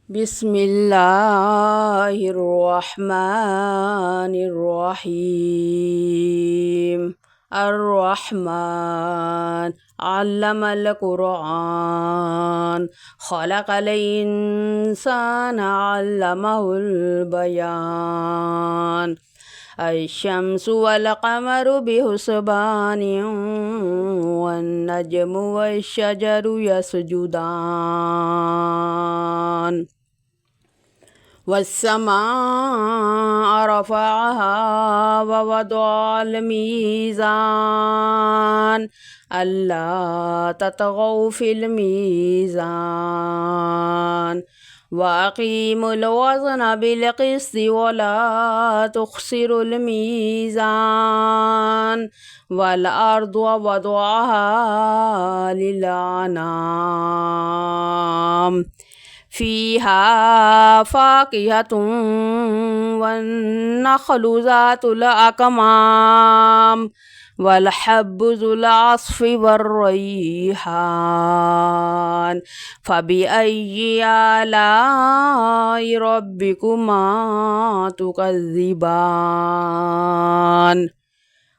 بسم الله الرحمن الرحيم. الرحمن علم القرآن خلق الإنسان علمه البيان. الشمس والقمر بحسبان والنجم والشجر يسجدان والسماء رفعها ووضع الميزان ألا تطغوا في الميزان وأقيموا الوزن بالقسط ولا تخسروا الميزان والأرض وضعها للأنام فيها فاكهة والنخل ذات الأكمام والحب ذو العصف والريحان فبأي آلاء ربكما تكذبان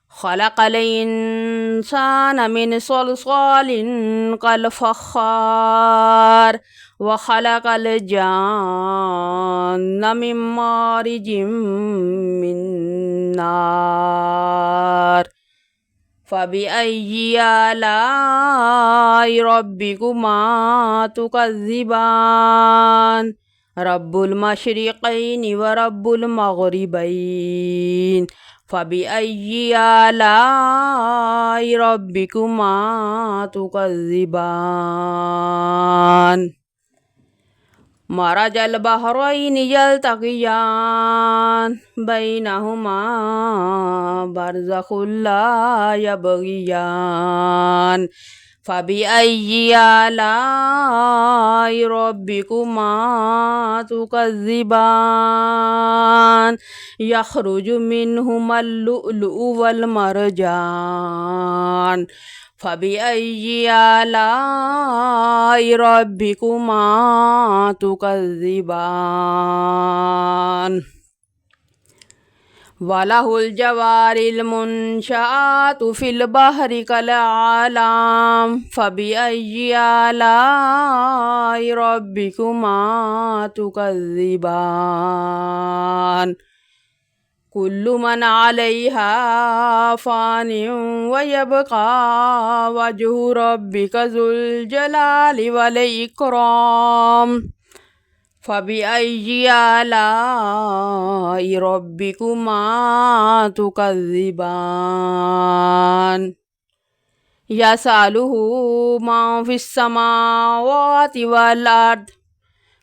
خلق الإنسان من صلصال كالفخار وخلق الجان من مارج من نار فبأي آلاء ربكما تكذبان رب المشرقين ورب المغربين فبأي آلاء ربكما تكذبان مرج البحرين يلتقيان بينهما برزخ لا يبغيان فبأي آلاء ربكما تكذبان يخرج منهما اللؤلؤ والمرجان فبأي آلاء ربكما تكذبان وله الجوار المنشآت في البحر كالأعلام فبأي آلاء ربكما تكذبان كل من عليها فان ويبقى وجه ربك ذو الجلال والإكرام فبأي آلاء ربكما تكذبان يسأله من في السماوات والأرض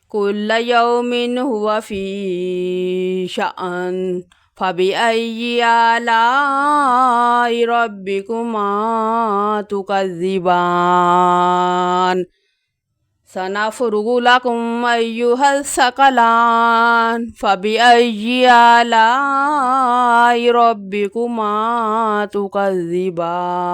كل يوم هو في شأن فبأي آلاء ربكما تكذبان سنفرغ لكم أيها الثقلان فبأي آلاء ربكما تكذبان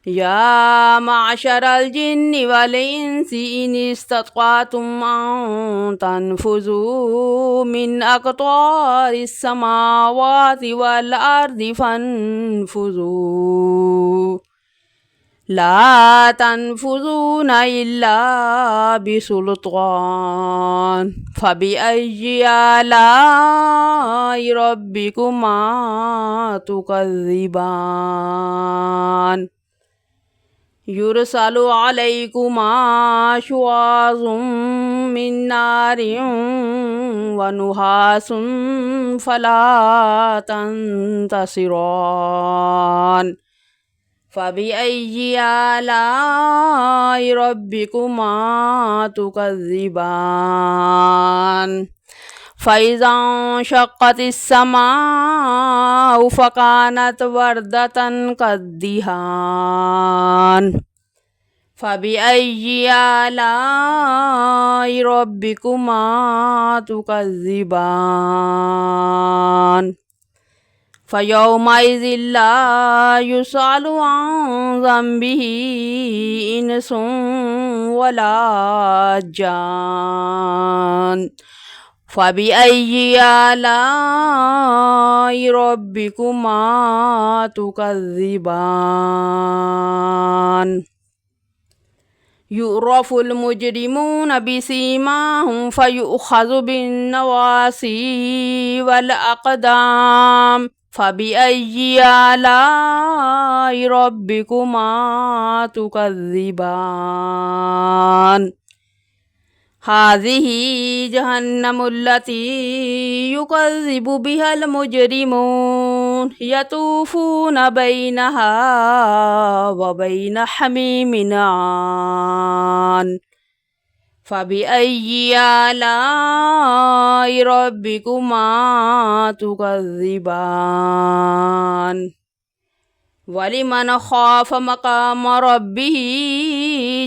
يا معشر الجن والإنس إن استطعتم أن تنفذوا من أقطار السماوات والأرض فانفذوا لا تنفذون إلا بسلطان فبأي آلاء ربكما تكذبان يرسل عليكما شواظ من نار ونحاس فلا تنتصران فبأي آلاء ربكما تكذبان فإذا انشقت السماء فكانت وردة كالدهان فبأي آلاء ربكما تكذبان فيومئذ لا يسأل عن ذنبه إنس ولا جان فبأي آلاء ربكما تكذبان يعرف المجرمون بسيماهم فيؤخذ بالنواصي والأقدام فبأي آلاء ربكما تكذبان هذه جهنم التي يكذب بها المجرمون يطوفون بينها وبين حميم آن فبأي آلاء ربكما تكذبان ولمن خاف مقام ربه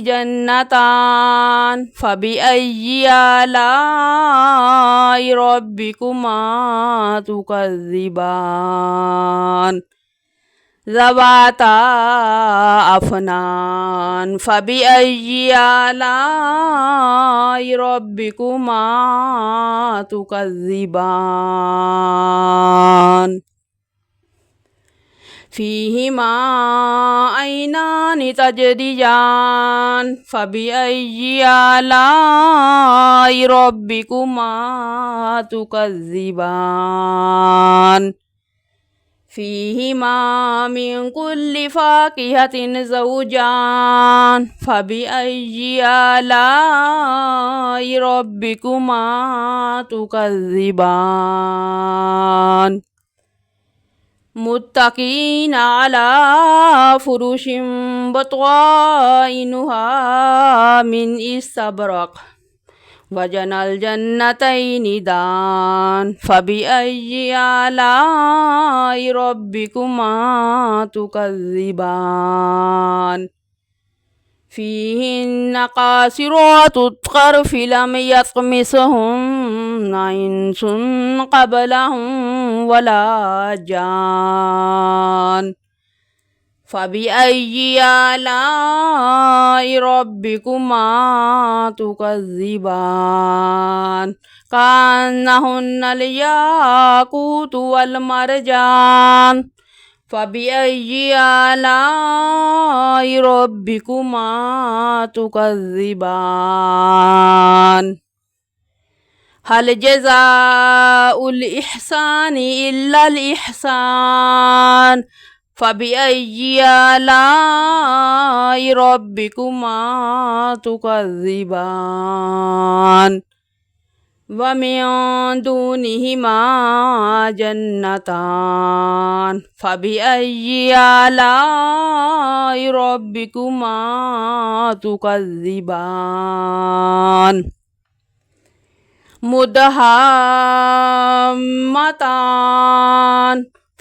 جنتان فبأي آلاء ربكما تكذبان ذواتا أفنان فبأي آلاء ربكما تكذبان فيهما عينان تجريان فبأي آلاء ربكما تكذبان فيهما من كل فاكهة زوجان فبأي آلاء ربكما تكذبان متكئين على فرش بطوائنها من استبرق وجنى الجنتين دان فبأي آلاء ربكما تكذبان فيهن قاصرات الطرف لم يطمثهن إنس قبلهم ولا جان فبأي آلاء ربكما تكذبان كأنهن الياقوت والمرجان فبأي آلاء ربكما تكذبان هل جزاء الإحسان إلا الإحسان فبأي آلاء ربكما تكذبان ومن دونهما جنتان فبأي آلاء ربكما تكذبان مدهامتان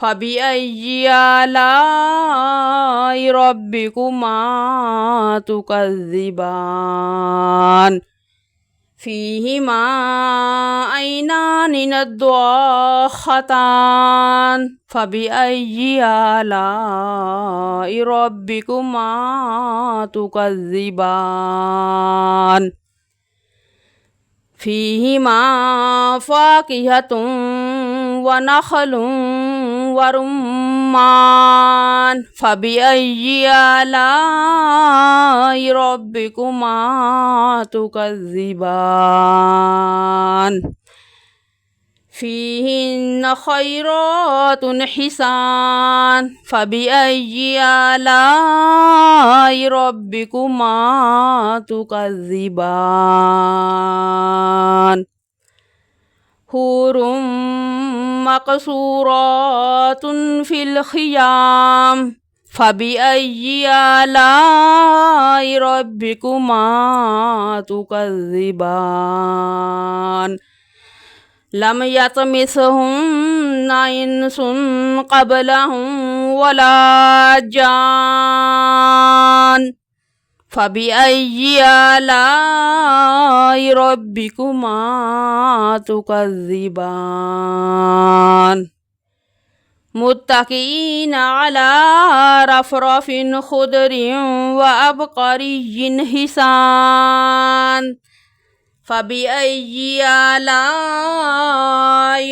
فبأي آلاء ربكما تكذبان فيهما عينان نضاختان فبأي آلاء ربكما تكذبان فيهما فاكهة ونخل ورمان فبأي آلاء ربكما تكذبان فيهن خيرات حسان فبأي آلاء ربكما تكذبان حور مقصورات في الخيام فبأي آلاء ربكما تكذبان لم يطمثهن إنس قبلهم ولا جان فبأي آلاء ربكما تكذبان متكئين على رفرف خضر وعبقري حسان فبأي آلاء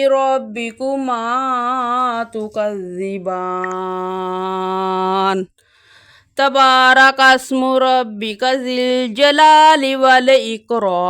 ربكما تكذبان تبارك اسم ربك ذي الجلال والإكرام.